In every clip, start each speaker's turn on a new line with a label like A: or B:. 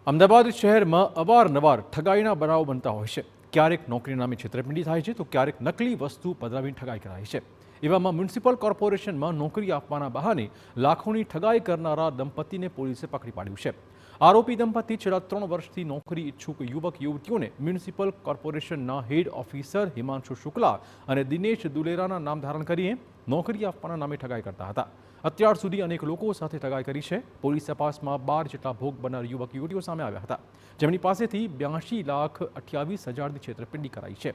A: અમદાવાદ શહેરમાં અવારનવાર ઠગાઈના બનાવો બનતા હોય છે। ક્યારેક નોકરી નામે છેતરપિંડી થાય છે તો ક્યારેક નકલી વસ્તુ પધરાવીને ઠગાઈ કરાય છે। એવામાં મ્યુનિસિપલ કોર્પોરેશનમાં નોકરી આપવાના બહાને લાખોની ઠગાઈ કરનારા દંપતીને પોલીસે પકડી પાડ્યું છે। આરોપી દંપતી છેલ્લા 3 વર્ષથી નોકરી ઈચ્છુક યુવક યુવતીઓને મ્યુનિસિપલ કોર્પોરેશનના હેડ ઓફિસર હિમાંશુ શુક્લા અને દિનેશ દુલેરાના નામ ધારણ કરીને નોકરી આપવાના નામે ઠગાઈ કરતા હતા। અત્યાર સુધી અનેક લોકો સાથે ઠગાઈ કરી છે। પોલીસ તપાસમાં 12 જેટલા ભોગ બનનાર યુવક યુવતીઓ સામે આવ્યા હતા, જેમની પાસેથી 82,28,000ની છેતરપિંડી કરાઈ છે।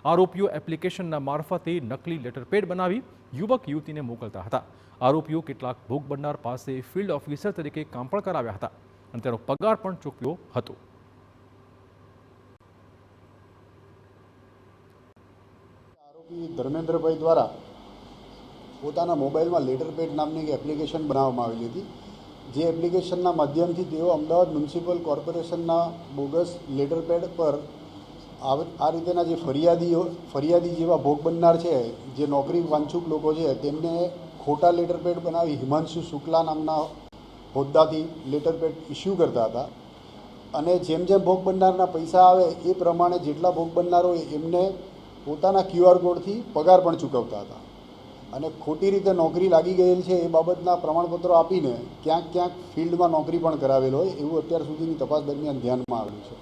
A: આરોપીઓ એપ્લિકેશનના મારફતે નકલી લેટરપેડ બનાવી યુવક યુવતીને મોકલતા હતા। આરોપીઓ કેટલાક ભોગ બનનાર પાસે ફિલ્ડ ઓફિસર તરીકે કામ પણ કરાવ્યા હતા અને તેનો પગાર પણ ચૂકવ્યો હતો।
B: આરોપી ધર્મેન્દ્રભાઈ દ્વારા પોતાના મોબાઈલમાં લેટરપેડ નામની એક એપ્લિકેશન બનાવવામાં આવેલી હતી, જે એપ્લિકેશનના માધ્યમથી તેઓ અમદાવાદ મ્યુનિસિપલ કોર્પોરેશનના બોગસ લેટરપેડ પર આ રીતેના જે ફરિયાદી જેવા ભોગ બનનાર છે, જે નોકરી વાંછુક લોકો છે, તેમને ખોટા લેટરપેડ બનાવી હિમાંશુ શુક્લા નામના હોદ્દાથી લેટરપેડ ઇસ્યુ કરતા હતા અને જેમ જેમ ભોગ બનનારના પૈસા આવે એ પ્રમાણે જેટલા ભોગ બનનાર હોય એમને પોતાના QR કોડથી પગાર પણ ચૂકવતા હતા અને ખોટી રીતે નોકરી લાગી ગયેલ છે એ બાબતના પ્રમાણપત્રો આપીને ક્યાંક ફિલ્ડમાં નોકરી પણ કરાવેલ હોય એવું અત્યાર સુધીની તપાસ દરમિયાન ધ્યાનમાં આવ્યું છે।